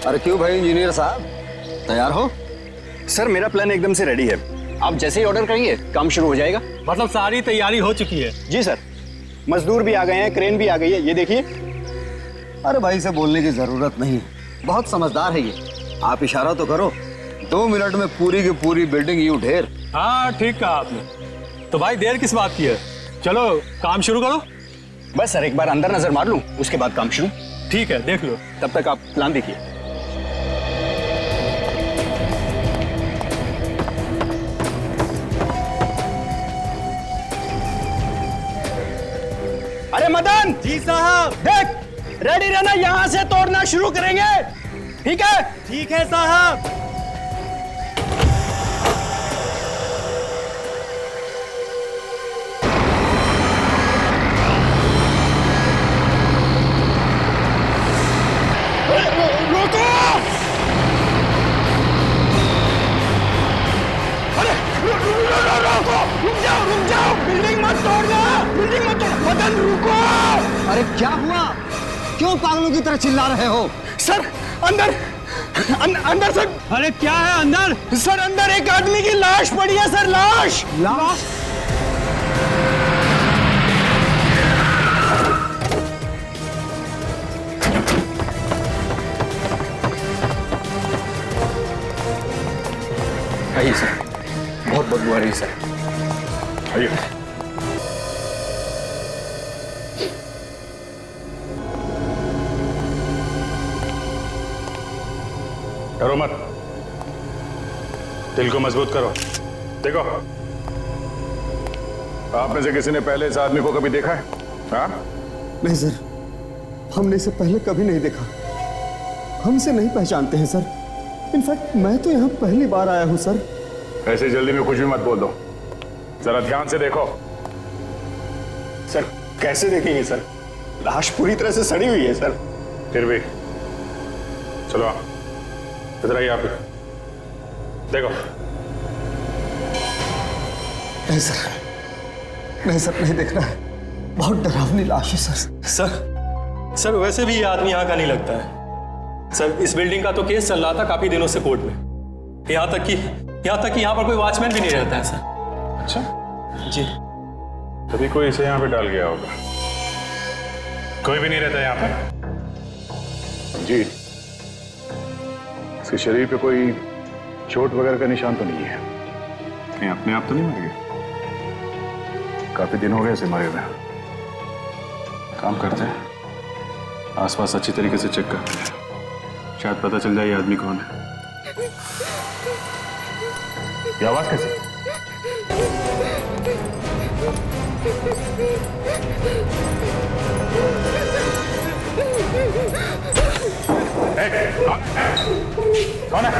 अरे क्यों भाई इंजीनियर साहब, तैयार हो? सर मेरा प्लान एकदम से रेडी है। आप जैसे ही ऑर्डर करेंगे काम शुरू हो जाएगा। मतलब सारी तैयारी हो चुकी है? जी सर, मजदूर भी आ गए हैं, क्रेन भी आ गई है, ये देखिए। अरे भाई से बोलने की जरूरत नहीं, बहुत समझदार है ये। आप इशारा तो करो, 2 मिनट में पूरी की पूरी बिल्डिंग यूं ढेर। हाँ ठीक कहा आपने। तो भाई देर किस बात की है, चलो काम शुरू करो। बस सर एक बार अंदर नजर मार लूं, उसके बाद काम शुरू। ठीक है देख लो। तब तक आप प्लान देखिए। अरे मदन जी साहब। देख, रेडी रहना, यहां से तोड़ना शुरू करेंगे, ठीक है? ठीक है साहब। रोको! अरे रुक जाओ, बिल्डिंग मत तोड़ना, बिल्डिंग मत तोड़। मदन रुको! अरे क्या हुआ, क्यों पागलों की तरह चिल्ला रहे हो? सर अंदर अंदर सर। अरे क्या है अंदर? सर अंदर एक आदमी की लाश पड़ी है सर, लाश। लाश? आइए सर, बहुत बदबू आ रही है सर। आइए। डरो मत, दिल को मजबूत करो। देखो, आप में से किसी ने पहले इस आदमी को कभी देखा है? हाँ? नहीं सर, हमने इसे पहले कभी नहीं देखा, हमसे नहीं पहचानते हैं सर। इनफैक्ट मैं तो यहाँ पहली बार आया हूँ सर। ऐसे जल्दी में कुछ भी मत बोल दो, जरा ध्यान से देखो। सर कैसे देखेंगे सर, लाश पूरी तरह से सड़ी हुई है सर। फिर भी चलो इधर आइए, आप देखो। नहीं सर, नहीं सर, नहीं देखना है, बहुत डरावनी लाश है सर। सर वैसे भी ये आदमी यहाँ का नहीं लगता है सर। इस बिल्डिंग का तो केस चल रहा था काफी दिनों से कोर्ट में, यहाँ तक कि यहाँ पर कोई वॉचमैन भी नहीं रहता है सर। अच्छा जी। तभी कोई इसे यहाँ पे डाल गया होगा। कोई भी नहीं रहता यहाँ पे जी। इसके शरीर पे कोई चोट वगैरह का निशान तो नहीं है? कहीं अपने आप तो नहीं मर गए? काफी दिन हो गए इसे मरे हुए। काम करते हैं, आसपास अच्छी तरीके से चेक करते हैं, शायद पता चल जाए ये आदमी कौन है। ये आवाज कैसी? कौन है?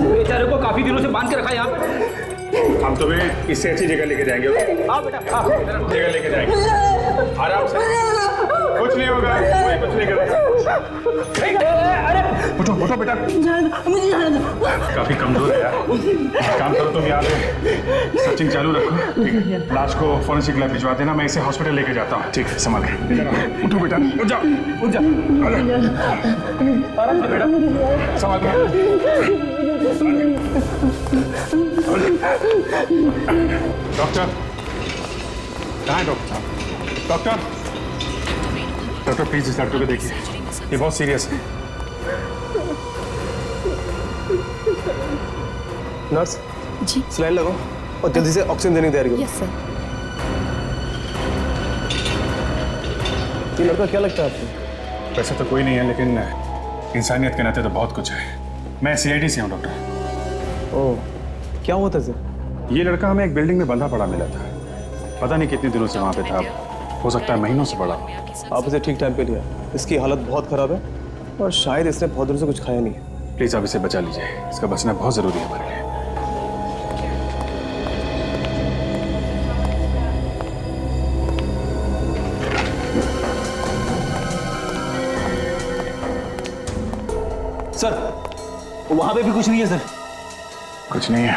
बेचारे को काफी दिनों से बांध के रखा है यहाँ पे। हम तुम्हें इससे अच्छी जगह लेके जाएंगे। हाँ बेटा, जगह लेके जाएंगे आराम से, कुछ नहीं होगा, कोई कुछ नहीं करेगा। उठो उठो बेटा, मुझे काफी कमजोर है यार। काम करो तुम, यहाँ पे सर्चिंग चालू रखो, ठीक है? लाश को फोरेंसिक लैब भिजवा देना, मैं इसे हॉस्पिटल लेके जाता हूँ। ठीक है, संभाल के। उठो बेटा, उठ जाओ, उठ जाओ, आराम से बेटा, संभाल के। डॉक्टर कहाँ है? डॉक्टर डॉक्टर डॉक्टर प्लीज इस लड़के को देखिए, ये बहुत सीरियस है। नर्स जी। सलाइन लगाओ और जल्दी से ऑक्सीजन देने की तैयारी करो। Yes sir. ये लड़का क्या लगता है आपको? वैसे तो कोई नहीं है, लेकिन इंसानियत के नाते तो बहुत कुछ है। मैं सीआईडी से हूँ डॉक्टर। ओह, क्या हुआ था सर? ये लड़का हमें एक बिल्डिंग में बंधा पड़ा मिला था, पता नहीं कितने दिनों से वहाँ पे था, हो सकता है महीनों से पड़ा। आप इसे ठीक टाइम पे लिया, इसकी हालत बहुत खराब है और शायद इसने बहुत दिनों से कुछ खाया नहीं है। प्लीज आप इसे बचा लीजिए, इसका बचना बहुत जरूरी है हमारे लिए। सर वहां पे भी कुछ नहीं है सर। कुछ नहीं है,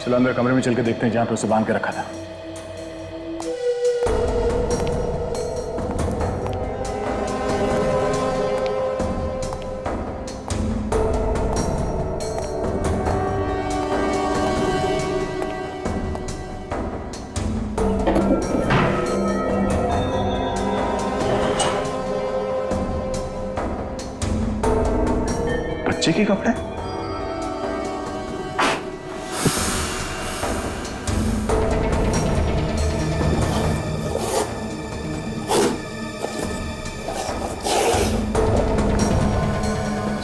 चलो अंदर कमरे में चल के देखते हैं जहाँ पे उसे बांध के रखा था। बच्चे के कपड़े?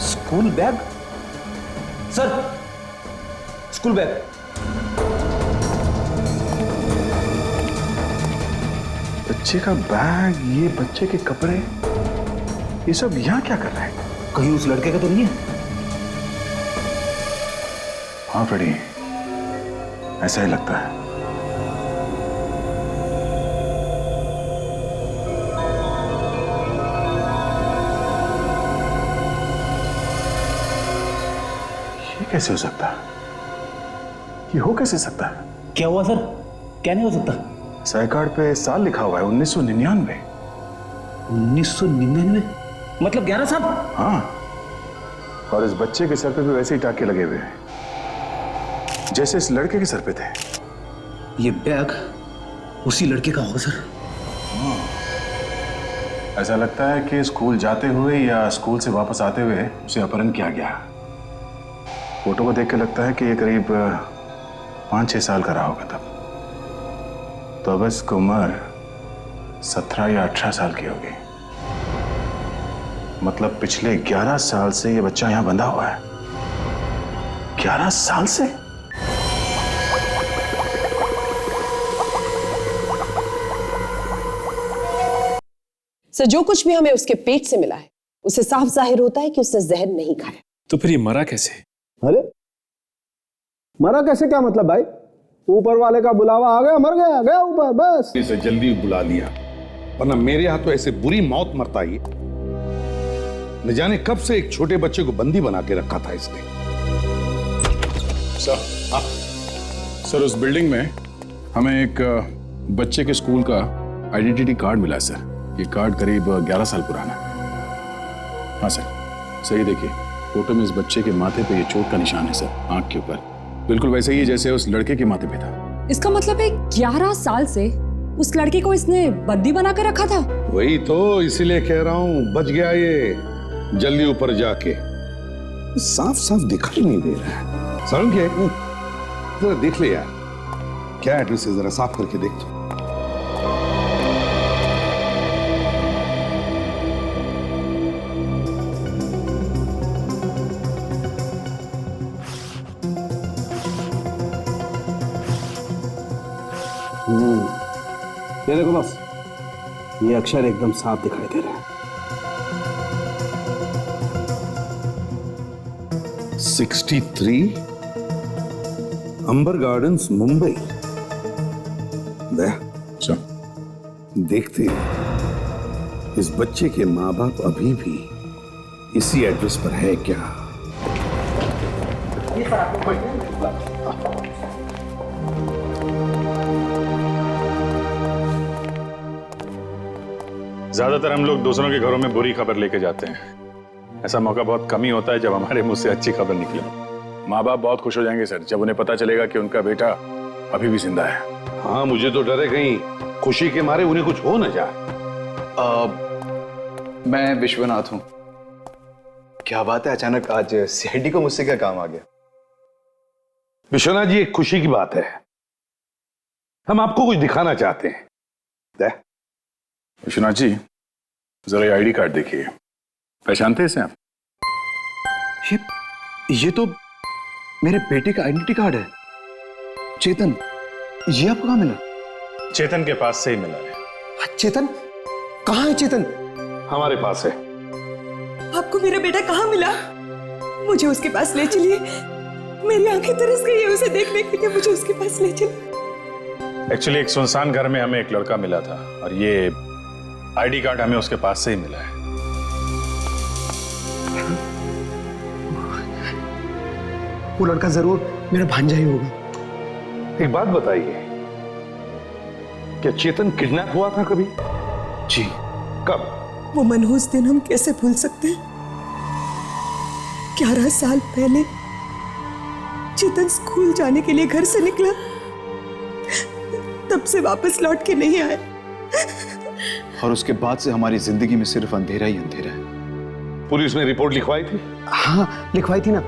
School bag? Sir, school bag. बच्चे का बैग, ये बच्चे के कपड़े, ये सब यहाँ क्या कर रहा है? कहीं उस लड़के का तो नहीं है? हाँ फ्रेडी, ऐसा ही लगता है। ये कैसे हो सकता है? ये हो कैसे सकता है? क्या हुआ सर? क्या नहीं हो सकता? साई कार्ड पे साल लिखा हुआ है 1999। 1999? मतलब 11 साल? हाँ, और इस बच्चे के सर पे भी वैसे ही टाके लगे हुए हैं जैसे इस लड़के के सर पे थे। ये बैग उसी लड़के का होगा सर। ऐसा लगता है कि स्कूल जाते हुए या स्कूल से वापस आते हुए उसे अपहरण किया गया। फोटो को देख के लगता है कि ये करीब 5-6 साल का रहा होगा तब। तो अब इसकी उम्र 17 या 18 साल की होगी। मतलब पिछले 11 साल से ये बच्चा यहां बंधा हुआ है। 11 साल से? सर, जो कुछ भी हमें उसके पेट से मिला है उससे साफ जाहिर होता है कि उसने जहर नहीं खाया। तो फिर ये मरा कैसे? अरे मरा कैसे, क्या मतलब भाई? ऊपर वाले का बुलावा आ गया, मर गया, गया ऊपर, बस। इसे जल्दी बुला लिया, वरना मेरे हाथ तो ऐसे बुरी मौत मरता ही। न जाने कब से एक छोटे बच्चे को बंदी बना के रखा था इसने। सर उस बिल्डिंग में हमें एक बच्चे के स्कूल का आइडेंटिटी कार्ड मिला है सर। ये कार्ड करीब 11 साल पुराना है। हाँ सर, सही देखिए, फोटो में इस बच्चे के माथे पे ये चोट का निशान है सर, आंख के ऊपर, बिल्कुल वैसे ही जैसे उस लड़के के माथे पे था। इसका मतलब है 11 साल से उस लड़के को इसने बंदी बना कर रखा था। वही तो, इसीलिए कह रहा हूं बच गया ये जल्दी ऊपर जाके। साफ साफ दिखाई नहीं दे रहा है। सारुण क्या है? जरा देख ले यार, क्या एड्रेस है, जरा साफ करके देख तो। ये देखो बस, ये अक्षर एकदम साफ दिखाई दे रहे हैं। 63 अंबर गार्डन्स, मुंबई। देखते हैं इस बच्चे के माँ बाप अभी भी इसी एड्रेस पर है क्या। ज्यादातर हम लोग दूसरों के घरों में बुरी खबर लेके जाते हैं। ऐसा मौका बहुत कम ही होता है जब हमारे मुंह से अच्छी खबर निकले। माँ बाप बहुत खुश हो जाएंगे सर जब उन्हें पता चलेगा कि उनका बेटा अभी भी जिंदा है। हाँ, मुझे तो डर है कहीं खुशी के मारे उन्हें कुछ हो न जाए। मैं विश्वनाथ हूँ। क्या बात है, अचानक आज सीआईडी को मुझसे क्या काम आ गया? विश्वनाथ जी, एक खुशी की बात है, हम आपको कुछ दिखाना चाहते हैं। विश्वनाथ जी, जरा ये आईडी कार्ड देखिए, पहचानते हैं इसे आप? ये तो मेरे बेटे का आइडेंटिटी कार्ड है। चेतन, ये आपको कहाँ मिला? चेतन के पास से ही मिला है। चेतन कहाँ है? चेतन हमारे पास है। आपको मेरा बेटा कहाँ मिला? मुझे उसके पास ले चलिए, मेरी आंखें तरस गई है उसे देखने के लिए, मुझे उसके पास ले चलिए। एक्चुअली एक सुनसान घर में हमें एक लड़का मिला था और ये आईडी कार्ड हमें उसके पास से ही मिला है। वो लड़का जरूर मेरा भांजा ही होगा। एक बात बताइए, क्या चेतन किडनैप हुआ था कभी? जी। कब? वो मनहूस दिन हम कैसे भूल सकते हैं? 11 साल पहले चेतन स्कूल जाने के लिए घर से निकला, तब से वापस लौट के नहीं आया। और उसके बाद से हमारी जिंदगी में सिर्फ अंधेरा ही अंधेरा है। पुलिस में रिपोर्ट लिखवाई थी? हाँ लिखवाई थी ना,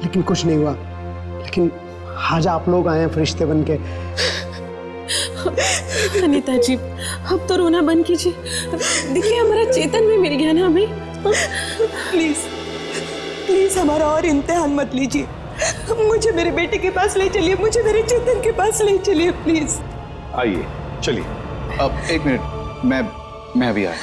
लेकिन कुछ नहीं हुआ। लेकिन आज आप लोग आए हैं फरिश्ते बन के। अनीता जी, अब तो रोना बंद कीजिए। देखिए हमारा चेतन भी मिल गया ना हमें। प्लीज प्लीज हमारा और इम्तिहान मत लीजिए। मुझे मेरे बेटे के पास ले चलिए, मुझे मेरे चेतन के पास ले चलिए प्लीज। आइए चलिए। अब एक मिनट, मैं अभी आया।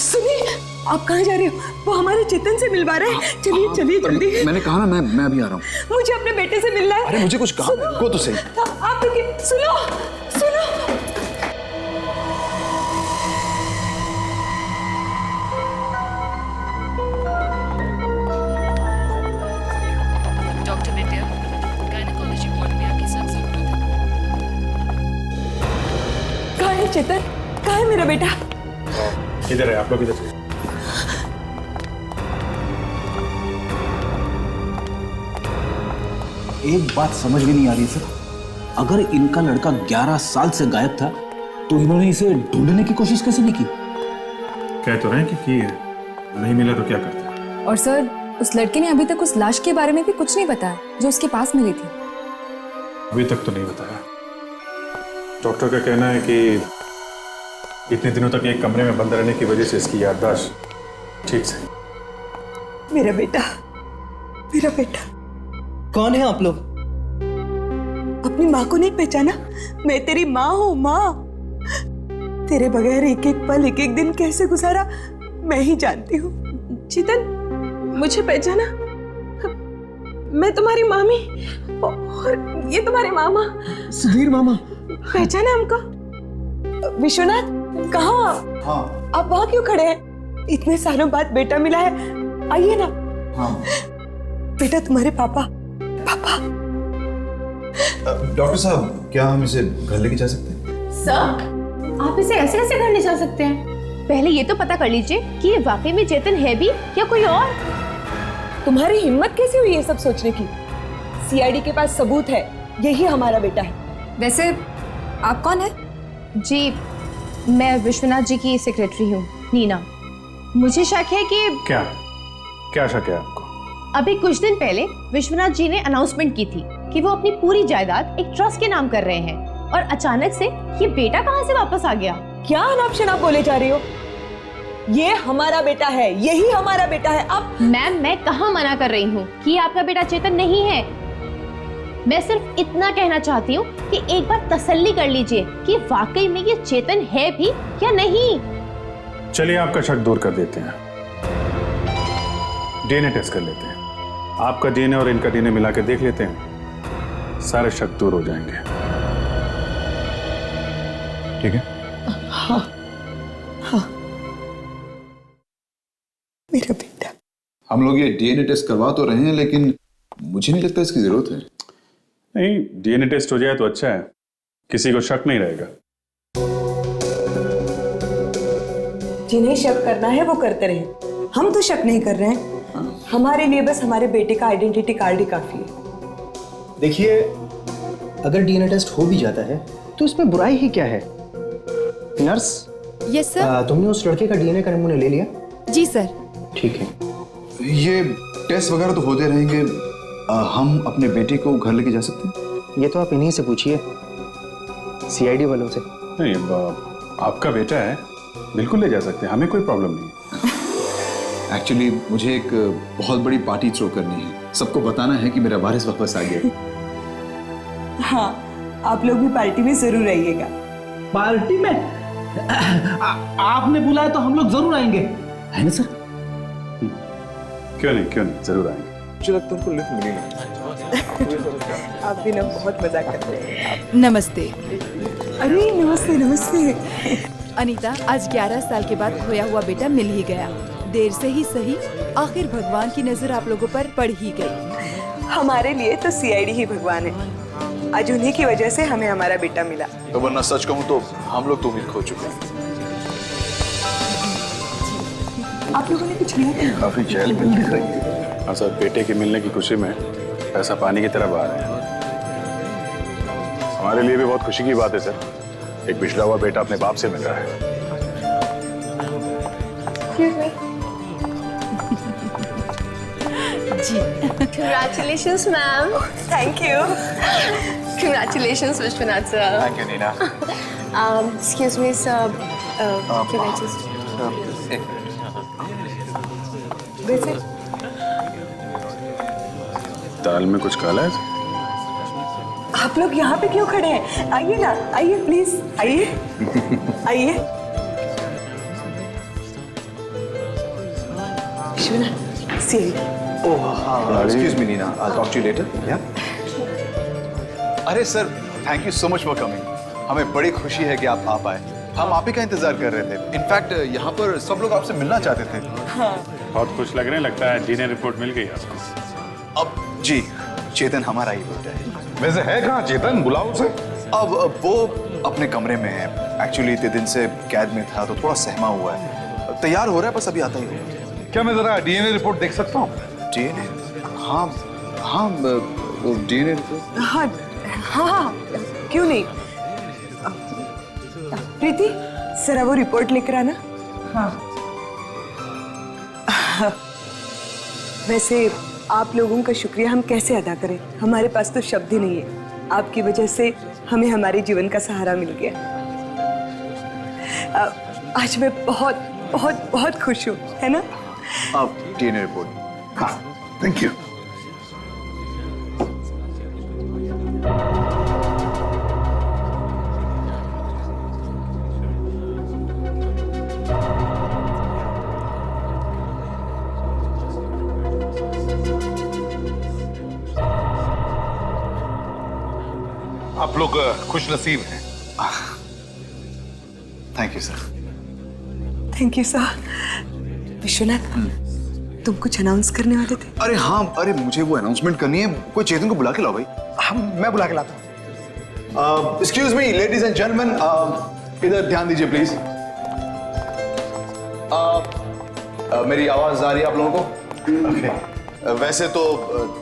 सुनिए, आप कहाँ जा रहे हो? वो हमारे चेतन से मिलवा रहे हैं। चलिए चलिए जल्दी। मैंने कहा ना मैं अभी आ रहा हूँ। मुझे अपने बेटे से मिलना है। अरे मुझे कुछ काम है, रुको तो सही। आप रुकिए, सुनो सुनो। डॉक्टर विद्या, गायनेकोलॉजी वार्ड में आपकी सख्त जरूरत है। कहाँ है चेतन? कहाँ है मेरा बेटा? इधर है, आप लोग इधर से। एक बात समझ में नहीं आ रही सर, अगर इनका लड़का 11 साल से गायब था तो इन्होंने इसे ढूंढने की कोशिश कैसे नहीं की? कह तो रहे हैं कि की है, नहीं मिला तो क्या करते? और सर, उस लड़के ने अभी तक उस लाश के बारे में भी कुछ नहीं बताया जो उसके पास मिली थी। अभी तक तो नहीं बताया। डॉक्टर का कहना है कि इतने दिनों तक एक कमरे में बंद रहने की वजह से इसकी याददाश्त ठीक से। मेरा बेटा, मेरा बेटा। कौन है आप लोग? अपनी माँ को नहीं पहचाना? मैं तेरी माँ हूँ, माँ। तेरे बगैर एक एक पल, एक एक दिन कैसे गुजारा मैं ही जानती हूँ। चेतन, मुझे पहचाना? मैं तुम्हारी मामी और ये तुम्हारे मामा सुधीर मामा। पहचाना हमको? विश्वनाथ, कहाँ आप? हाँ। आप वहाँ क्यों खड़े हैं? इतने सालों बाद बेटा मिला है, आइए ना। हाँ। बेटा तुम्हारे पापा। पापा। डॉक्टर साहब, क्या हम इसे घर लेके जा सकते हैं? सर, आप इसे ऐसे कैसे घर ले जा सकते हैं? पहले ये तो पता कर लीजिए कि ये वाकई में चेतन है भी या कोई और। तुम्हारी हिम्मत कैसे हुई ये सब सोचने की? सीआईडी के पास सबूत है, यही हमारा बेटा है। वैसे आप कौन है? जी, मैं विश्वनाथ जी की सेक्रेटरी हूँ, नीना। मुझे शक है कि क्या शक है आपको? अभी कुछ दिन पहले विश्वनाथ जी ने अनाउंसमेंट की थी कि वो अपनी पूरी जायदाद एक ट्रस्ट के नाम कर रहे हैं, और अचानक से ये बेटा कहाँ से वापस आ गया? क्या अनाप शनाप बोले जा रही हो? ये हमारा बेटा है, यही हमारा बेटा है। अब मैम, मैं कहाँ मना कर रही हूँ कि आपका बेटा चेतन नहीं है। मैं सिर्फ इतना कहना चाहती हूँ कि एक बार तसल्ली कर लीजिए कि वाकई में ये चेतन है भी या नहीं। चलिए आपका शक दूर कर देते हैं, डीएनए टेस्ट कर लेते हैं। आपका डीएनए और इनका डीएनए मिला के देख लेते हैं, सारे शक दूर हो जाएंगे। ठीक है? हाँ, हाँ, मेरा बेटा। हम लोग ये डीएनए टेस्ट करवा तो रहे हैं, लेकिन मुझे नहीं लगता इसकी जरूरत है। नहीं, डीएनए टेस्ट हो जाए तो अच्छा है, किसी को शक नहीं रहेगा। जिन्हें शक करना है वो करते रहे, हम तो शक नहीं कर रहे हैं। हमारे लिए बस हमारे बेटे का आइडेंटिटी कार्ड ही काफी है। देखिए, अगर डीएनए टेस्ट हो भी जाता है तो इसमें बुराई ही क्या है? नर्स। Yes sir. तुमने उस लड़के का डीएनए का नमूना ले लिया? जी सर। ठीक है। ये टेस्ट वगैरह तो होते रहेंगे, हम अपने बेटे को घर लेके जा सकते हैं? ये तो आप इन्हीं से पूछिए, सीआईडी वालों से। नहीं, आपका बेटा है, बिल्कुल ले जा सकते हैं, हमें कोई प्रॉब्लम नहीं है। एक्चुअली मुझे एक बहुत बड़ी पार्टी थ्रो करनी है, सबको बताना है कि मेरा वारिस वापस आ गया। हाँ, आप लोग भी पार्टी में जरूर आइएगा। पार्टी में? आपने बुलाया तो हम लोग जरूर आएंगे, है ना सर? क्यों नहीं, जरूर आएंगे। मुझे लगता है उनको लिफ्ट मिली नहीं। आप भी ना बहुत मजा करते हैं। नमस्ते। अरे नमस्ते नमस्ते। अनीता, आज 11 साल के बाद खोया हुआ बेटा मिल ही गया। देर से ही सही, आखिर भगवान की नजर आप लोगों पर पड़ ही गई। हमारे लिए तो सीआईडी ही भगवान है। आज उन्हीं की वजह से हमें हमारा बेटा मिला। तो वरना सच कहूँ तो हम लोग तो उम्मीद खो चुके हैं। आप लोगों ने कुछ लिया था? काफी चहल पहल दिख रही है। हाँ सर, बेटे के मिलने की खुशी में पैसा पानी की तरह बहा रहे हैं। हमारे लिए भी बहुत खुशी की बात है सर, एक पिछड़ा हुआ बेटा अपने बाप से मिल रहा है। जी। Congratulations, ma'am. Thank you. Congratulations, Vishwanath sir. Thank you Neena. Excuse me, sir. Can I just? वैसे दाल में कुछ काला है? आप लोग यहाँ पे क्यों खड़े हैं? आइए ना, आइए प्लीज, आइए आइए। Vishwanath, see excuse me Neena, I talk to you later. या अरे sir, thank you so much for coming. हमें बड़ी खुशी है कि आप आ पाए। हम आप ही का इंतजार कर रहे थे। इनफैक्ट यहाँ पर सब लोग आपसे मिलना चाहते थे। बहुत खुश लग रहे हैं, लगता है डीएनए रिपोर्ट मिल गई आपको। अब जी, चेतन हमारा ही बेटा है। वैसे है कहाँ चेतन? बुलाओ उसे। अब वो अपने कमरे में है। एक्चुअली इतने दिन से कैद में था तो थोड़ा सहमा हुआ है। तैयार हो रहा है, बस अभी आता ही होगा। क्या मैं जरा डीएनए रिपोर्ट देख सकता हूँ? डीएनए? हाँ हाँ, वो डीएनए रिपोर्ट। हाँ हाँ हाँ, क्यों नहीं। प्रीति, जरा वो रिपोर्ट लेकर आना। हाँ। वैसे आप लोगों का शुक्रिया हम कैसे अदा करें? हमारे पास तो शब्द ही नहीं है। आपकी वजह से हमें हमारे जीवन का सहारा मिल गया। आज मैं बहुत बहुत बहुत खुश हूँ, है ना? अब डीएनए रिपोर्ट। हाँ, थैंक यू। आप लोग खुश नसीब हैं। Thank you sir. Thank you sir. Vishwanath, तुम कुछ अनाउंस करने वाले थे? अरे हाँ, अरे मुझे वो अनाउंसमेंट करनी है। कोई चेतन को बुला के लाओ भाई। मैं बुला के लाता हूँ। Excuse me ladies and gentleman, इधर ध्यान दीजिए प्लीज। मेरी आवाज आ रही है आप लोगों को? okay. वैसे तो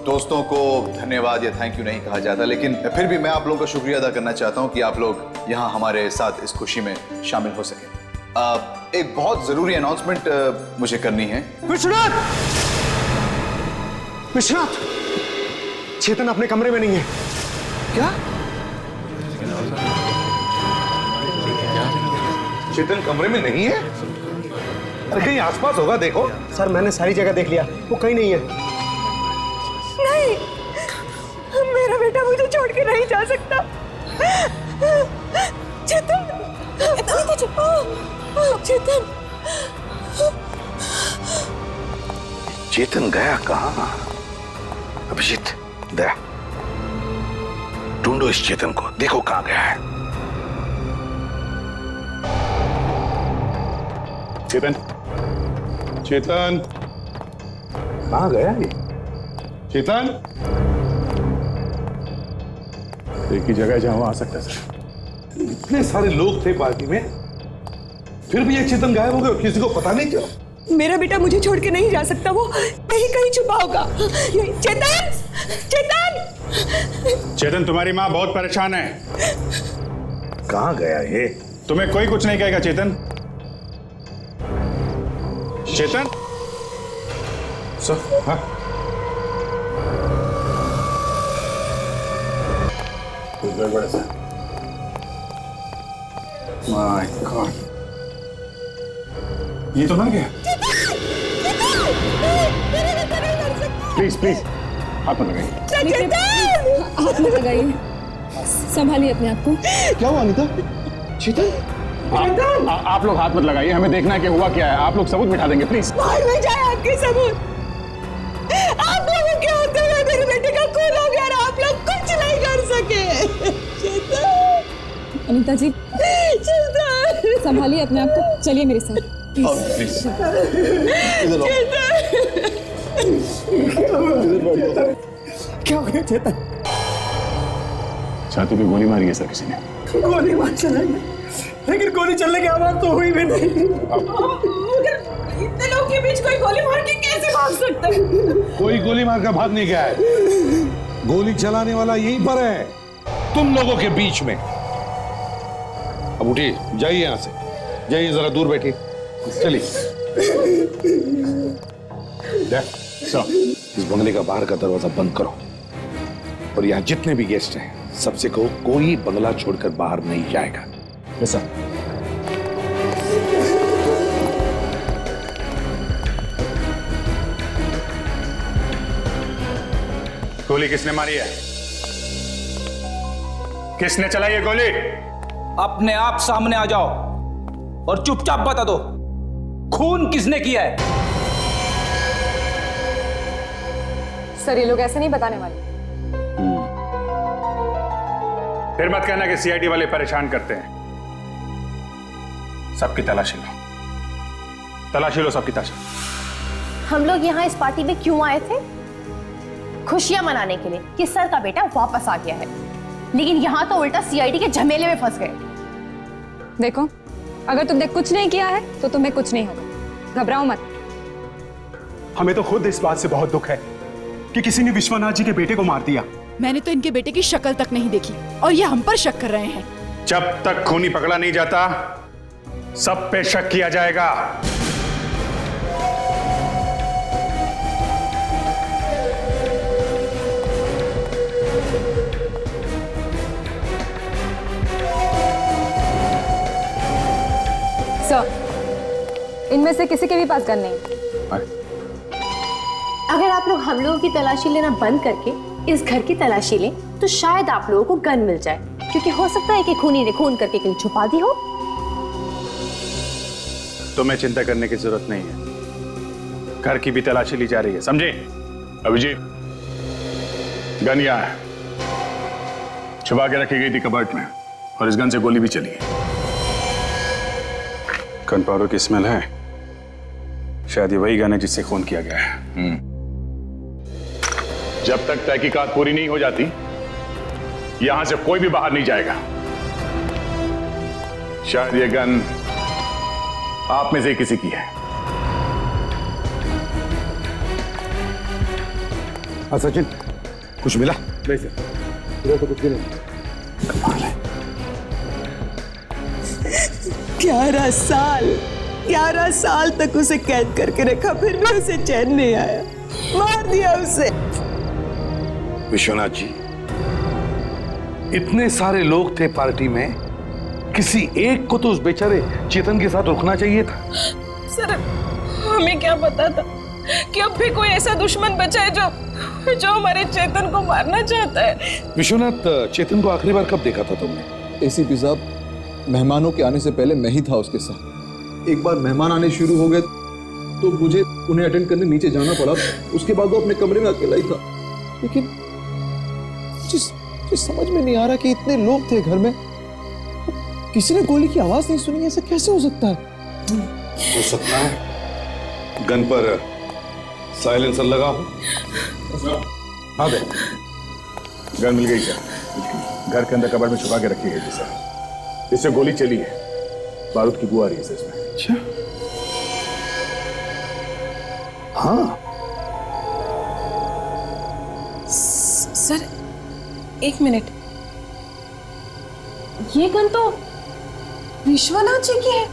दोस्तों को धन्यवाद या थैंक यू नहीं कहा जाता, लेकिन फिर भी मैं आप लोगों का शुक्रिया अदा करना चाहता हूं कि आप लोग यहाँ हमारे साथ इस खुशी में शामिल हो सके। एक बहुत जरूरी अनाउंसमेंट मुझे करनी है। विश्वनाथ! विश्वनाथ! चेतन अपने कमरे में नहीं है। क्या? चेतन कमरे में नहीं है? अरे कहीं आसपास होगा, देखो। सर, मैंने सारी जगह देख लिया, वो कहीं नहीं है। नहीं, मेरा बेटा मुझे छोड़ के नहीं जा सकता। चेतन, चेतन, चेतन गया कहाँ? अभिजीत, दया, ढूंढो इस चेतन को, देखो कहाँ गया है। चेतन, चेतन, कहाँ गया ये? चेतन, एक ही जगह जहां वो आ सकता है सर। इतने सारे लोग थे पार्टी में, फिर भी ये चेतन गायब हो गया, किसी को पता नहीं क्यों? मेरा बेटा मुझे छोड़ के नहीं जा सकता, वो कहीं कहीं छुपा होगा। चेतन, चेतन, चेतन, तुम्हारी माँ बहुत परेशान है। कहाँ गया ये? तुम्हें कोई कुछ नहीं कहेगा चेतन। चेतन? सर, हाँ? गड़बड़ है। माय गॉड, ये तो मर गया। प्लीज प्लीज हाथ मत लगाइए। हाथ मत लगाइए, संभालिए अपने आप को। क्या हुआ अनीता? चेतन? आप लोग हाथ मत लगाइए, हमें देखना है कि हुआ क्या है। आप लोग सबूत मिटा देंगे प्लीज। बाहर में जाए आपके सबूत। आप लोगों के होते हुए मेरे बेटे का खून हो गया और आप लोग कुछ नहीं कर सके। अनीता जी, संभालिए अपने आप को, चलिए मेरे साथ प्लीज। क्या हो गया चेतन? छाती पे गोली मारी है सर किसी ने। गोली मार चला, लेकिन गोली चलने की आवाज तो हुई भी नहीं। इतने लोगों के बीच कोई गोली मार के कैसे भाग सकता है? कोई गोली मार कर भाग नहीं गया है। गोली चलाने वाला यहीं पर है, तुम लोगों के बीच में। अब उठिए, जाइए यहां से, जाइए, जरा दूर बैठिए, चलिए। सर इस बंगले का बाहर का दरवाजा बंद करो और यहाँ जितने भी गेस्ट हैं सबसे कहो कोई बंगला छोड़कर बाहर नहीं जाएगा। Yes sir. गोली किसने मारी है? किसने चलाई है गोली? अपने आप सामने आ जाओ और चुपचाप बता दो खून किसने किया है। सर ये लोग ऐसे नहीं बताने वाले। फिर मत कहना कि सीआईडी वाले परेशान करते हैं। सबकी तलाशी लो, तलाशी लो सबकी तलाशी। हम लोग यहाँ इस पार्टी में क्यों आए थे? खुशियां मनाने के लिए कि सर का बेटा वापस आ गया है, लेकिन यहाँ तो उल्टा सीआईडी के झमेले में फंस गए। देखो, अगर तुमने कुछ नहीं किया है तो तुम्हें कुछ नहीं होगा, घबराओ मत। हमें तो खुद इस बात से बहुत दुख है कि किसी ने विश्वनाथ जी के बेटे को मार दिया। मैंने तो इनके बेटे की शक्ल तक नहीं देखी और ये हम पर शक कर रहे हैं। जब तक खूनी पकड़ा नहीं जाता सब पे शक किया जाएगा। सर, इनमें से किसी के भी पास गन नहीं। अगर आप लोग हम लोगों की तलाशी लेना बंद करके इस घर की तलाशी लें तो शायद आप लोगों को गन मिल जाए, क्योंकि हो सकता है कि खूनी ने खून करके कहीं छुपा दी हो। तुम्हें चिंता करने की जरूरत नहीं है, घर की भी तलाशी ली जा रही है, समझे? अभिजीत, गन यहाँ है, छुपा के रखी गई थी कबर्ड में और इस गन से गोली भी चली है। गन पाउडर की स्मेल है, शायद ये वही गन है जिससे खून किया गया है। जब तक तहकीकात पूरी नहीं हो जाती यहां से कोई भी बाहर नहीं जाएगा। शायद ये गन आप में से किसी की है। हाँ सचिन, कुछ मिला? नहीं सर, इधर तो कुछ भी नहीं। 11 साल तक उसे कैद करके रखा, फिर भी उसे चैन नहीं आया, मार दिया उसे। विश्वनाथ जी, इतने सारे लोग थे पार्टी में, किसी एक को तो उस बेचारे चेतन के साथ रुकना चाहिए था। सर, हमें क्या पता था कि अब भी कोई ऐसा दुश्मन बचा है जो हमारे चेतन को मारना चाहता है। विश्वनाथ, चेतन को आखिरी बार कब देखा था तुमने? एसीपी साहब, मेहमानों के आने से पहले मैं ही था उसके साथ। एक बार मेहमान आने शुरू हो गए तो मुझे उन्हें अटेंड करने नीचे जाना पड़ा। उसके बाद वो अपने कमरे में अकेला ही था। लेकिन जिस समझ में नहीं आ रहा कि इतने लोग थे घर में, किसी ने गोली की आवाज नहीं सुनी। ऐसा कैसे हो सकता है? हो सकता है गन पर साइलेंसर लगा हो। हाँ दे, गन मिल गई सर, घर के अंदर कबर्ड में छुपा के रखी गई थी सर। इससे गोली चली है, बारूद की बू आ रही है सर इसमें। अच्छा, हाँ सर, एक मिनट, ये गन तो विश्वनाथ जी की है।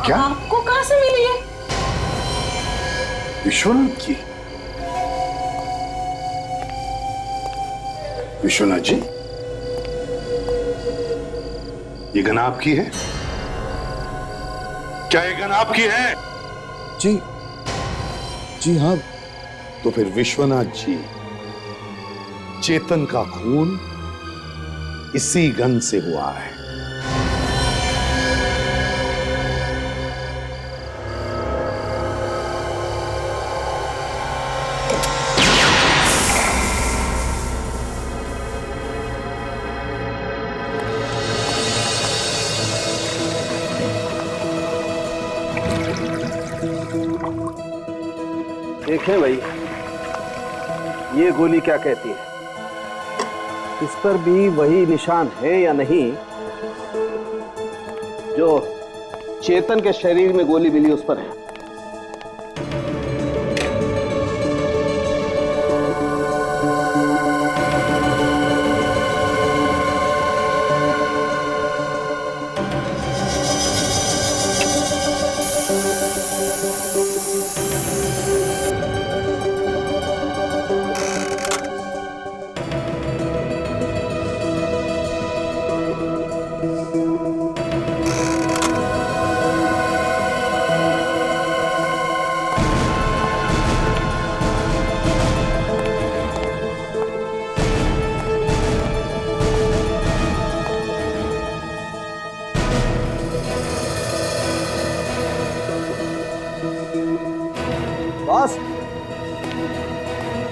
क्या? आपको कहां से मिली है? विश्वनाथ की? विश्वनाथ जी, ये गन आपकी है? क्या ये गन आपकी है? जी हाँ। तो फिर विश्वनाथ जी, चेतन का खून इसी गन से हुआ है। देखें भाई, ये गोली क्या कहती है? इस पर भी वही निशान है या नहीं जो चेतन के शरीर में गोली मिली उस पर है?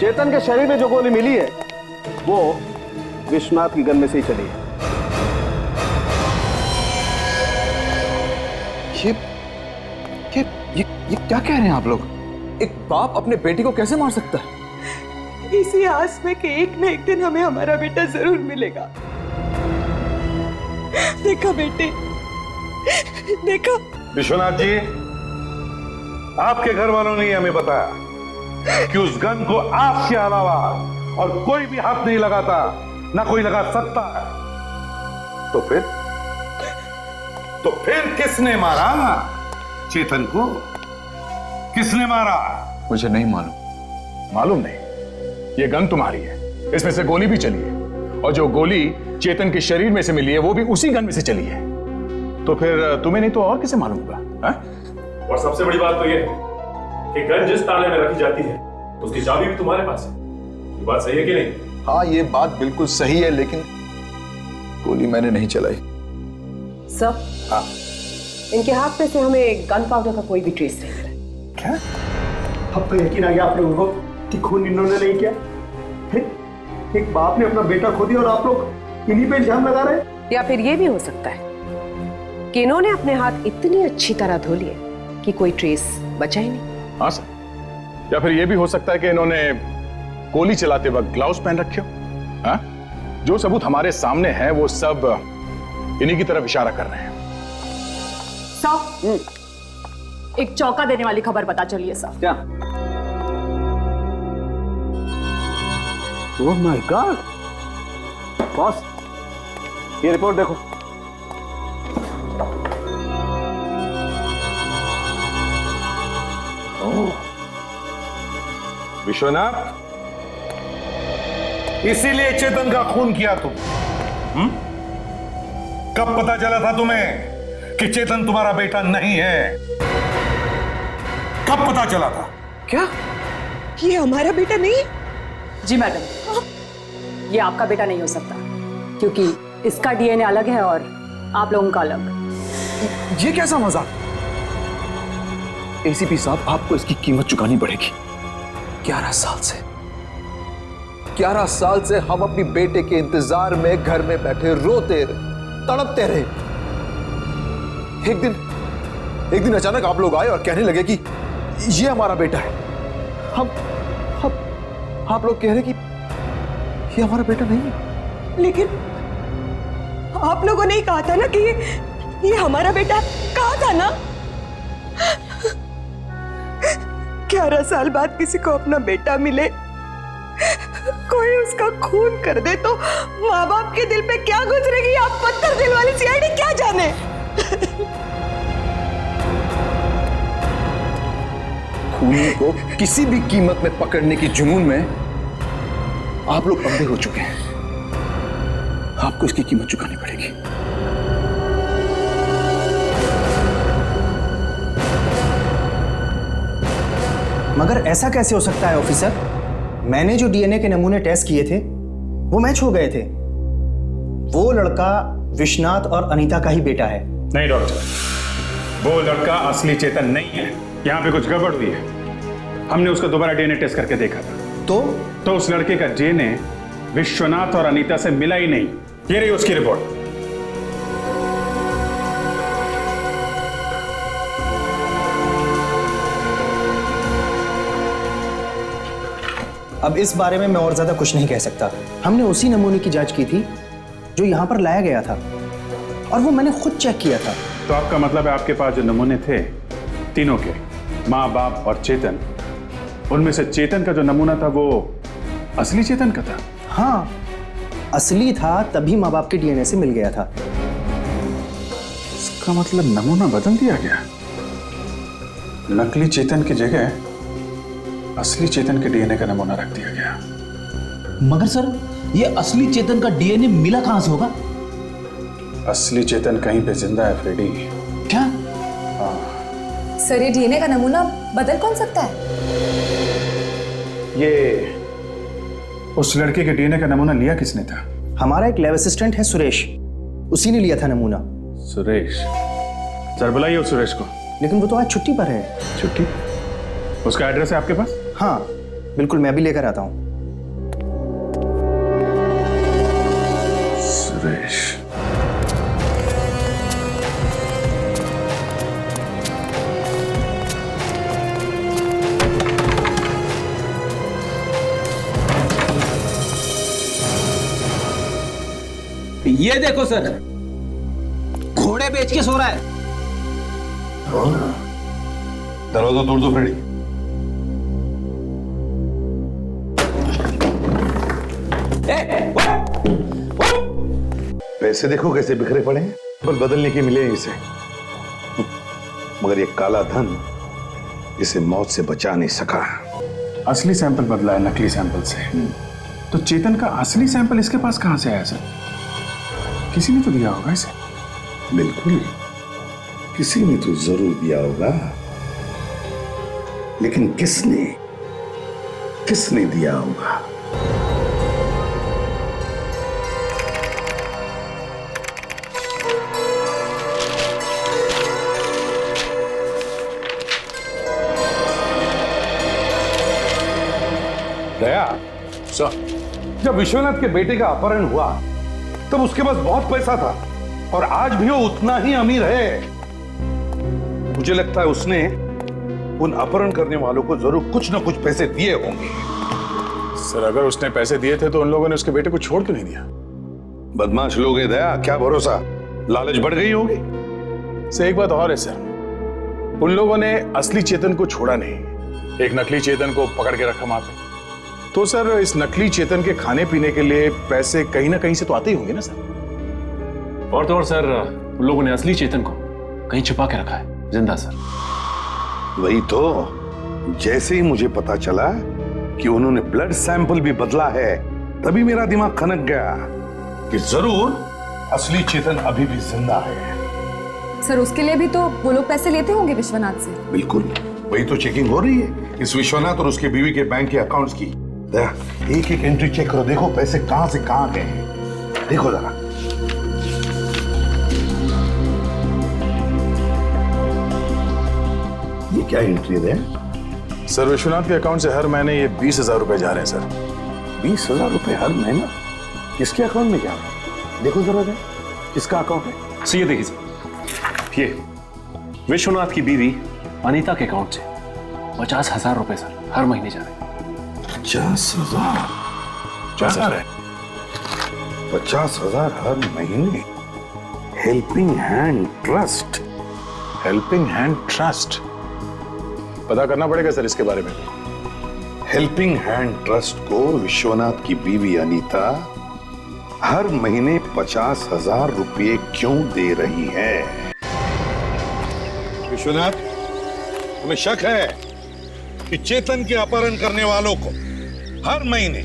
चेतन के शरीर में जो गोली मिली है वो विश्वनाथ की गन में से ही चली है। ये क्या कह रहे हैं आप लोग? एक बाप अपने बेटी को कैसे मार सकता है? इसी आस में कि एक न एक दिन हमें हमारा बेटा जरूर मिलेगा। देखा बेटे, देखा। विश्वनाथ जी, आपके घर वालों ने हमें बताया कि उस गन को आपके अलावा और कोई भी हाथ नहीं लगाता, ना कोई लगा सकता है। तो फिर किसने मारा चेतन को? किसने मारा? मुझे नहीं मालूम। मालूम नहीं? ये गन तुम्हारी है, इसमें से गोली भी चली है, और जो गोली चेतन के शरीर में से मिली है वो भी उसी गन में से चली है। तो फिर तुम्हें नहीं तो और किसे मालूम होगा? और सबसे बड़ी बात तो ये है कि गन जिस ताले में रखी जाती है उसकी चाबी भी तुम्हारे पास है। ये बात सही है कि नहीं? हाँ, ये बात बिल्कुल सही है, लेकिन गोली मैंने नहीं चलाई। सर, हाँ, इनके हाथ में से हमें गन पाउडर का कोई भी ट्रेस नहीं मिला। क्या? अब तो यकीन आ गया आप लोगों को कि खून इन्होंने नहीं किया। एक बाप ने अपना बेटा खो दिया और आप लोग इन्हीं पे इल्जाम लगा रहे हैं। या फिर ये भी हो सकता है कि इन्होंने अपने हाथ इतनी अच्छी तरह धो लिए कि कोई ट्रेस बचा ही नहीं। हाँ सर, या फिर ये भी हो सकता है कि इन्होंने गोली चलाते वक्त ग्लव्स पहन रखे हो। हाँ? जो सबूत हमारे सामने है वो सब इन्हीं की तरफ इशारा कर रहे हैं। साहब, एक चौंका देने वाली खबर पता चली है साहब। क्या? ओह माय गॉड बॉस, ये रिपोर्ट देखो। विश्वनाथ, इसीलिए चेतन का खून किया तुम? कब पता चला था तुम्हें कि चेतन तुम्हारा बेटा नहीं है? कब पता चला था? क्या ये हमारा बेटा नहीं? जी मैडम, ये आपका बेटा नहीं हो सकता, क्योंकि इसका डीएनए अलग है और आप लोगों का अलग। ये कैसा मजाक? एसीपी साहब, आपको इसकी कीमत चुकानी पड़ेगी। 11 साल से हम अपनी बेटे के इंतजार में घर में बैठे रोते रहे, तड़पते रहे। एक दिन अचानक आप लोग आए और कहने लगे कि ये हमारा बेटा है। आप लोग कह रहे कि ये हमारा बेटा नहीं है। लेकिन आप लोगों ने ही कहा था ना कि ये हमारा बेटा है। कहा था ना? 11 साल बाद किसी को अपना बेटा मिले, कोई उसका खून कर दे तो माँ बाप के दिल पे क्या गुजरेगी, आप पत्थर दिल वाली सीआईडी क्या जाने। खूनी को किसी भी कीमत में पकड़ने की जुनून में आप लोग अंधे हो चुके हैं। आपको इसकी कीमत चुकानी पड़ेगी। मगर ऐसा कैसे हो सकता है ऑफिसर? मैंने जो डीएनए के नमूने टेस्ट किए थे वो मैच हो गए थे। वो लड़का विश्वनाथ और अनीता का ही बेटा है। नहीं डॉक्टर, वो लड़का असली चेतन नहीं है। यहाँ पे कुछ गड़बड़ हुई है। हमने उसका दोबारा डीएनए टेस्ट करके देखा था, तो उस लड़के का डीएनए विश्वनाथ और अनीता से मिला ही नहीं। ये रही उसकी रिपोर्ट। अब इस बारे में मैं और ज्यादा कुछ नहीं कह सकता। हमने उसी नमूने की जांच की थी जो यहाँ पर लाया गया था, और वो मैंने खुद चेक किया था। तो आपका मतलब है आपके पास जो नमूने थे तीनों के, माँ बाप और चेतन, उनमें से चेतन का जो नमूना था वो असली चेतन का था? हाँ, असली था, तभी माँ बाप के डीएनए से मिल गया था। इसका मतलब नमूना बदल दिया गया। नकली चेतन की जगह असली चेतन के डीएनए का नमूना रख दिया गया। मगर सर, ये असली चेतन का डीएनए मिला कहां से होगा? असली चेतन कहीं पे जिंदा है फ्रेडी। क्या? सर, ये डीएनए का नमूना बदल कौन सकता है? ये उस लड़के के डीएनए का नमूना लिया किसने था? हमारा एक लैब असिस्टेंट है सुरेश, उसी ने लिया था नमूना। सुरेश? सर बुलाइए उस सुरेश को। लेकिन वो तो आज छुट्टी पर है। छुट्टी? उसका एड्रेस है आपके पास? हाँ, बिल्कुल, मैं भी लेकर आता हूँ। सुरेश, ये देखो सर, घोड़े बेच के सो रहा है। दरवाजा तोड़ दो फ्रेडी। पैसे देखो कैसे बिखरे पड़े हैं, पर बदलने के मिले इसे। मगर ये काला धन इसे मौत से बचा नहीं सका। असली सैंपल बदला है नकली सैंपल से। तो चेतन का असली सैंपल इसके पास कहां से आया सर? किसी ने तो दिया होगा इसे। बिल्कुल, किसी ने तो जरूर दिया होगा, लेकिन किसने दिया होगा? दया सर, जब विश्वनाथ के बेटे का अपहरण हुआ तब उसके पास बहुत पैसा था और आज भी वो उतना ही अमीर है। मुझे लगता है उसने उन अपहरण करने वालों को जरूर कुछ ना कुछ पैसे दिए होंगे। सर, अगर उसने पैसे दिए थे तो उन लोगों ने उसके बेटे को छोड़ क्यों नहीं दिया? बदमाश लोग हैं दया, क्या भरोसा, लालच बढ़ गई होगी। सर, एक बात और है सर, उन लोगों ने असली चेतन को छोड़ा नहीं, एक नकली चेतन को पकड़ के रखा वहां पे। तो सर, इस नकली चेतन के खाने पीने के लिए पैसे कहीं ना कहीं से तो आते ही होंगे ना सर? और तो और सर, उन लोगों ने असली चेतन को कहीं छुपा के रखा है, जिंदा सर। वही तो, जैसे ही मुझे पता चला कि उन्होंने ब्लड सैंपल भी बदला है, तभी मेरा दिमाग खनक गया कि जरूर असली चेतन अभी भी जिंदा है। सर, उसके लिए भी तो वो लोग पैसे लेते होंगे विश्वनाथ से। बिल्कुल, वही तो चेकिंग हो रही है इस विश्वनाथ और उसके बीवी के बैंक के अकाउंट्स की। एक एक एंट्री चेक करो, देखो पैसे कहां से कहां गए हैं, देखो जरा। ये क्या एंट्री है सर? विश्वनाथ के अकाउंट से हर महीने ये 20,000 रुपए जा रहे हैं सर। 20,000 रुपए हर महीना? किसके अकाउंट में जा रहे हैं? देखो जरा, किसका अकाउंट है? सर, ये देखिए सर, ये विश्वनाथ की बीवी अनीता के अकाउंट से 50,000 रुपए सर हर महीने जा रहे हैं। 50,000? 50,000 हर महीने? Helping hand trust. Helping hand trust? पता करना पड़ेगा सर इसके बारे में। हेल्पिंग हैंड ट्रस्ट को विश्वनाथ की बीवी अनीता हर महीने 50,000 रुपये क्यों दे रही है? विश्वनाथ, तुम्हें शक है कि चेतन के अपहरण करने वालों को हर महीने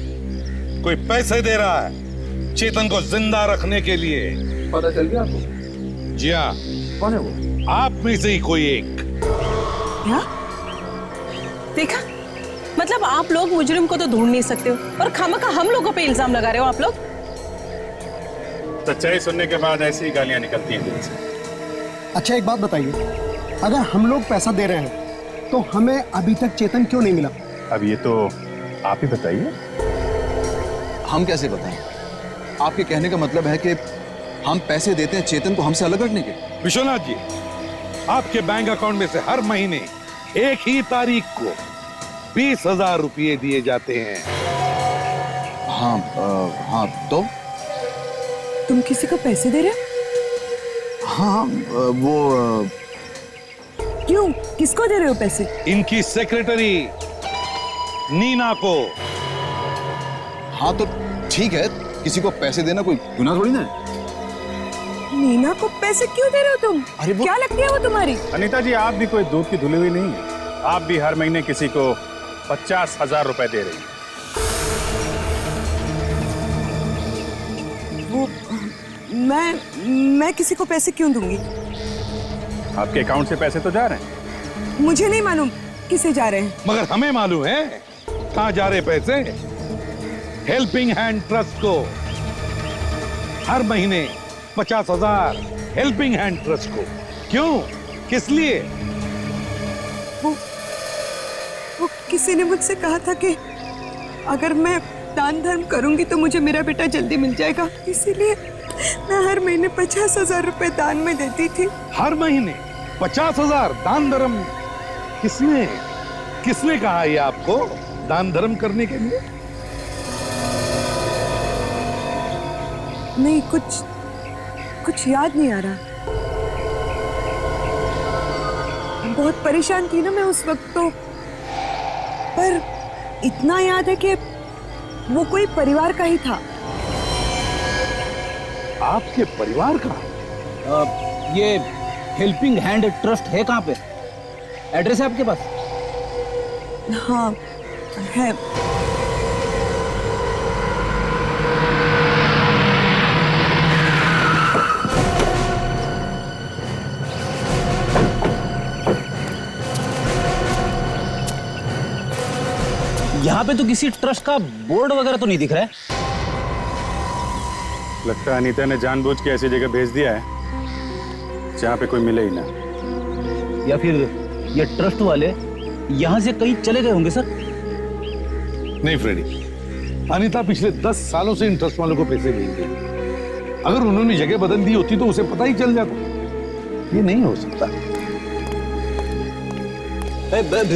कोई पैसे दे रहा है चेतन को जिंदा रखने के लिए? पता चल गया आपको? जी हाँ। कौन है वो? आप में से ही कोई एक। क्या? देखा, मतलब आप लोग मुजरिम को तो ढूंढ नहीं सकते हो और खामखा हम लोगों पे इल्जाम लगा रहे हो आप लोग। सच्चाई सुनने के बाद ऐसी गालियां निकलती हैं दिल से। अच्छा, एक बात बताइए, अगर हम लोग पैसा दे रहे हैं तो हमें अभी तक चेतन क्यों नहीं मिला? अब ये तो आप ही बताइए। हम कैसे बताएं? आपके कहने का मतलब है कि हम पैसे देते हैं चेतन को हमसे अलग रखने के? विश्वनाथ जी, आपके बैंक अकाउंट में से हर महीने एक ही तारीख को 20,000 रुपये दिए जाते हैं। हाँ, हाँ, तो तुम किसी को पैसे दे रहे हो? हाँ, वो क्यों, किसको दे रहे हो पैसे? इनकी सेक्रेटरी नीना को। हाँ, तो ठीक है, किसी को पैसे देना कोई गुनाह थोड़ी ना है। नीना को पैसे क्यों दे रहे हो तुम? अरे क्या लगती है वो तुम्हारी? अनीता जी, आप भी कोई दूध की धुली हुई नहीं है। आप भी हर महीने किसी को 50,000 रुपए दे रही हैं। वो मैं किसी को पैसे क्यों दूंगी? आपके अकाउंट से पैसे तो जा रहे हैं। मुझे नहीं मालूम किसे जा रहे हैं। मगर हमें मालूम है कहां जा रहे पैसे। हेल्पिंग हैंड ट्रस्ट को हर महीने 50,000 हेल्पिंग हैंड ट्रस्ट को। क्यों, किस लिए? वो किसी ने मुझसे कहा था कि अगर मैं दान धर्म करूंगी तो मुझे मेरा बेटा जल्दी मिल जाएगा, इसीलिए मैं हर महीने 50,000 रुपए दान में देती थी। हर महीने 50,000 दान धर्म? किसने किसने कहा ये आपको दान धर्म करने के लिए? नहीं, कुछ याद नहीं आ रहा। बहुत परेशान थी ना मैं उस वक्त तो, पर इतना याद है कि वो कोई परिवार का ही था। आपके परिवार का? ये हेल्पिंग हैंड ट्रस्ट है कहाँ पे? एड्रेस है आपके पास? हाँ है। यहाँ पे तो किसी ट्रस्ट का बोर्ड वगैरह तो नहीं दिख रहा है। लगता है अनीता ने जानबूझ के ऐसी जगह भेज दिया है जहाँ पे कोई मिले ही ना। या फिर ये ट्रस्ट वाले यहाँ से कहीं चले गए होंगे सर। नहीं फ्रेडी, अनीता पिछले 10 सालों से इन ट्रस्ट वालों को पैसे भेज रही है। अगर उन्होंने जगह बदल दी होती तो उसे पता ही चल जाता। ये नहीं हो सकता।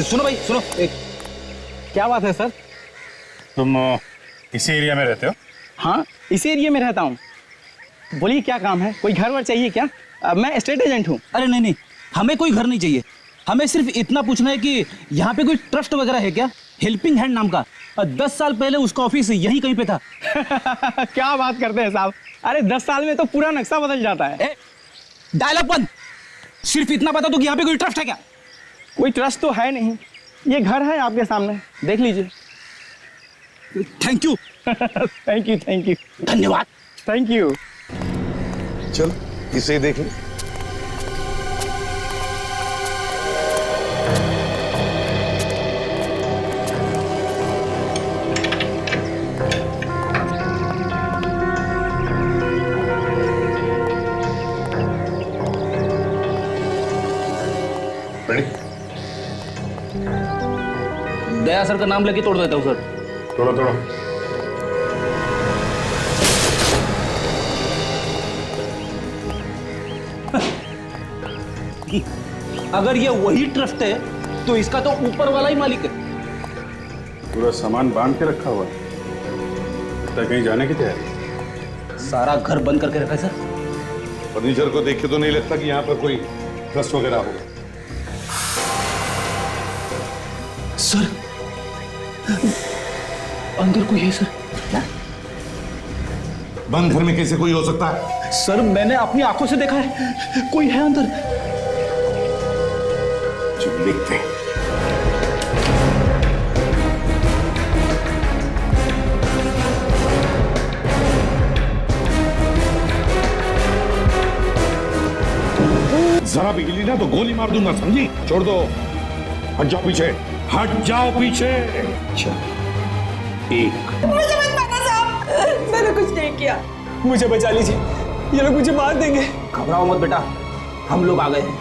सुनो भाई सुनो, क्या बात है सर? तुम इसी एरिया में रहते हो? हाँ, इसी एरिया में रहता हूँ। बोलिए क्या काम है? कोई घर वर चाहिए क्या? मैं एस्टेट एजेंट हूँ। अरे नहीं नहीं, हमें कोई घर नहीं चाहिए। हमें सिर्फ इतना पूछना है कि यहाँ पे कोई ट्रस्ट वगैरह है क्या, हेल्पिंग हैंड नाम का? 10 साल पहले उसका ऑफिस यहीं कहीं पे था। क्या बात करते हैं साहब? अरे 10 साल में तो पूरा नक्शा बदल जाता है। डायलॉग बंद। सिर्फ इतना बता दो कि यहाँ पे कोई ट्रस्ट है क्या? कोई ट्रस्ट तो है नहीं। ये घर है आपके सामने, देख लीजिए। Thank you. Thank you, thank you, धन्यवाद। Thank you. चल इसे देख ले। दया सर का नाम लेके तोड़ देता हूँ सर। तोड़ो तोड़ो। अगर ये वही ट्रस्ट है तो इसका तो ऊपर वाला ही मालिक है। पूरा सामान बांध के रखा हुआ है। लगता है कहीं जाने की तैयारी। सारा घर बंद करके रखा है सर। फर्नीचर को देख के तो नहीं लगता कि यहाँ पर कोई ट्रस्ट वगैरह होगा। सर अंदर कोई है सर। क्या? बंद घर में कैसे कोई हो सकता है? सर मैंने अपनी आंखों से देखा है, कोई है अंदर। चुप देखते हैं। जरा भी हिली ना तो गोली मार दूंगा, समझी? छोड़ दो, हट जाओ पीछे, हट जाओ पीछे। अच्छा एक। मुझे मत मारना साहब, मैंने कुछ नहीं किया। मुझे बचा लीजिए, ये लोग मुझे मार देंगे। घबराओ मत बेटा, हम लोग आ गए हैं,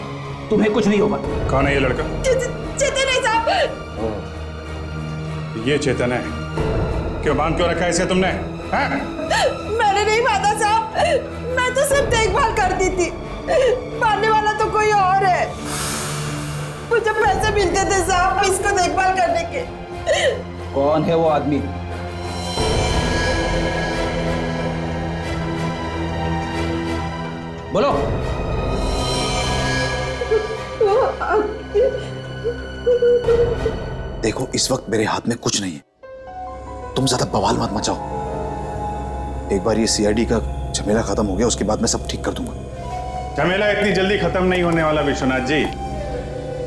तुम्हें कुछ नहीं होगा। कौन है ये लड़का? चेतन है साहब। ये चेतन है? क्यों बांध क्यों रखा है इसे तुमने? मैंने नहीं बांधा साहब, मैं तो सिर्फ देखभाल करती थी। मारने वाला तो कोई और है। मुझे पैसे मिलते थे साहब इसको देखभाल करने के। कौन है वो आदमी? बोलो। देखो इस वक्त मेरे हाथ में कुछ नहीं है, तुम ज्यादा बवाल मत मचाओ। एक बार ये सीआईडी का झमेला खत्म हो गया उसके बाद मैं सब ठीक कर दूंगा। झमेला इतनी जल्दी खत्म नहीं होने वाला विश्वनाथ जी,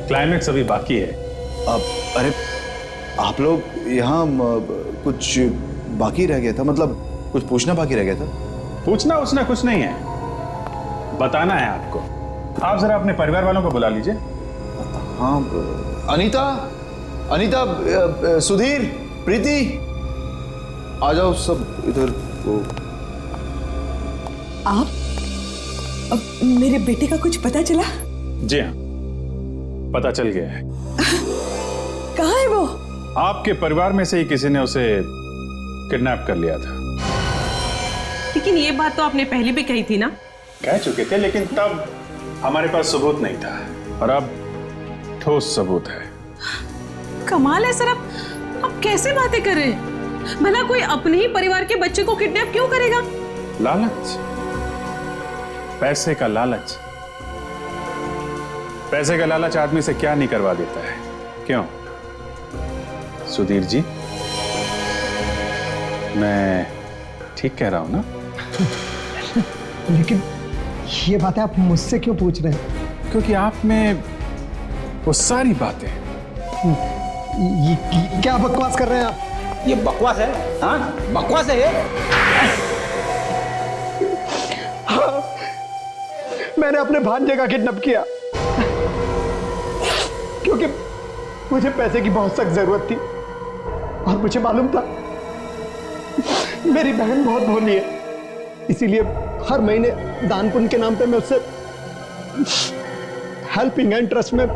क्लाइमेक्स अभी बाकी है। अरे आप लोग यहाँ कुछ बाकी रह गया था, मतलब कुछ पूछना बाकी रह गया था। पूछना उसने कुछ नहीं है, बताना है आपको। आप जरा अपने परिवार वालों को बुला लीजिए। हाँ अनीता, अनीता, सुधीर, प्रीति, आ जाओ सब इधर। आप अब मेरे बेटे का कुछ पता चला? जी हाँ, पता चल गया है। कहाँ है वो? आपके परिवार में से ही किसी ने उसे किडनैप कर लिया था। लेकिन ये बात तो आपने पहले भी कही थी ना। कह चुके थे, लेकिन तब हमारे पास सबूत नहीं था, और अब ठोस सबूत है। कमाल है सर, अब कैसे बातें कर रहे हैं? भला कोई अपने ही परिवार के बच्चे को किडनैप क्यों करेगा? लालच, पैसे का लालच। पैसे का लालच आदमी से क्या नहीं करवा देता है, क्यों सुधीर जी? मैं ठीक कह रहा हूं ना? लेकिन ये बातें आप मुझसे क्यों पूछ रहे हैं? क्योंकि आप में वो सारी बातें। ये क्या बकवास कर रहे हैं आप? ये बकवास है? हाँ बकवास है ये। हाँ, मैंने अपने भांजे का किडनैप किया क्योंकि मुझे पैसे की बहुत सख्त जरूरत थी, और मुझे मालूम था मेरी बहन बहुत भोली है, इसीलिए हर महीने दान पुण्य के नाम पे मैं उससे हेल्पिंग हैंड ट्रस्ट में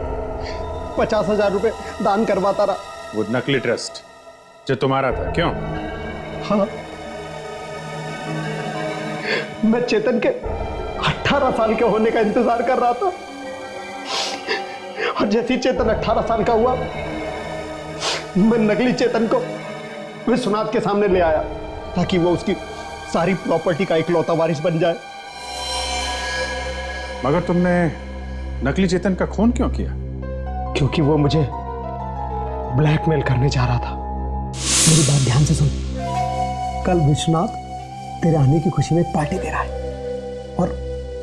50,000 रुपए दान करवाता रहा। वो नकली ट्रस्ट जो तुम्हारा था, क्यों? हाँ, मैं चेतन के 18 साल के होने का इंतजार कर रहा था, और जैसे ही चेतन 18 साल का हुआ, मैं नकली चेतन को विश्वनाथ के सामने ले आया ताकि वो उसकी सारी प्रॉपर्टी का इकलौता वारिस बन जाए। मगर तुमने नकली चेतन का खून क्यों किया? क्योंकि वो मुझे ब्लैकमेल करने जा रहा था। मेरी बात ध्यान से सुन। कल विश्वनाथ तेरे आने की खुशी में एक पार्टी दे रहा है और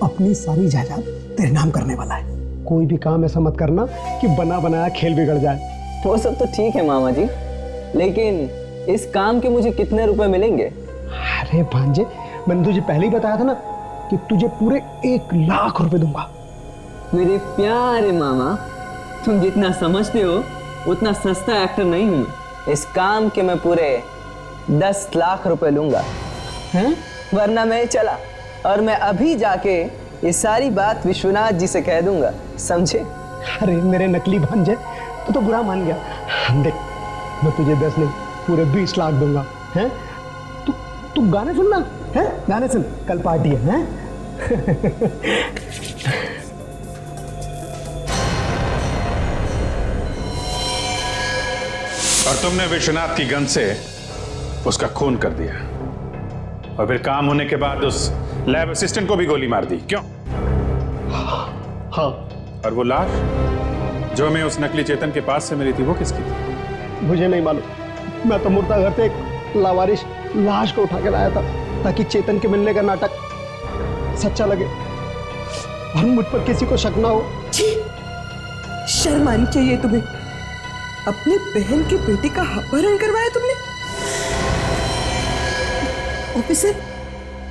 अपनी सारी जायदाद तेरे नाम करने वाला है। कोई भी काम ऐसा मत करना कि बना बनाया खेल बिगड़ जाए। वो सब तो ठीक है मामा जी, लेकिन इस काम के मुझे कितने रुपए मिलेंगे? अरे भांजे, मैंने तुझे पहले ही बताया था ना कि तुझे पूरे 1 लाख रुपए दूंगा। मेरे प्यारे मामा, तुम जितना समझते हो उतना सस्ता एक्टर नहीं हूं मैं। इस काम के मैं पूरे 10 लाख रुपए लूंगा, हैं? वरना मैं चला और मैं अभी जाके ये सारी बात विश्वनाथ जी से कह दूंगा, समझे? अरे मेरे नकली भांजे, तू तो बुरा मान गया। देख, मैं तुझे 10 नहीं पूरे 20 लाख दूंगा, हैं? तू गाने सुनना, हैं? गाने सुन, कल पार्टी है, हैं? और तुमने विश्वनाथ की गन से उसका खून कर दिया, और फिर काम होने के बाद उस लैब असिस्टेंट को भी गोली मार दी, क्यों? हाँ। और वो लाश जो हमें उस नकली चेतन के पास से मिली थी, वो किसकी थी? मुझे नहीं मालूम। मैं तो मुर्दा घर से एक लावारिश लाश को उठा के लाया था ताकि चेतन के मिलने का नाटक सच्चा लगे और मुझ पर किसी को शक ना हो। शर्म आनी चाहिए तुम्हें। अपने बहन के बेटे का अपहरण करवाया तुमने। ऑफिसर,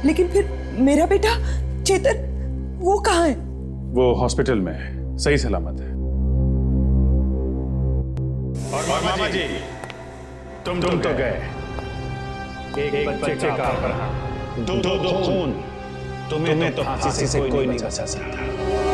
लेकिन फिर मेरा बेटा चेतन, वो कहाँ है? वो हॉस्पिटल में है, सही सलामत है। और मामा जी, तुम तो गए। एक बच्चे का अपहरण, दो खून, तुम्हें तो फांसी से कोई नहीं बचा सकता।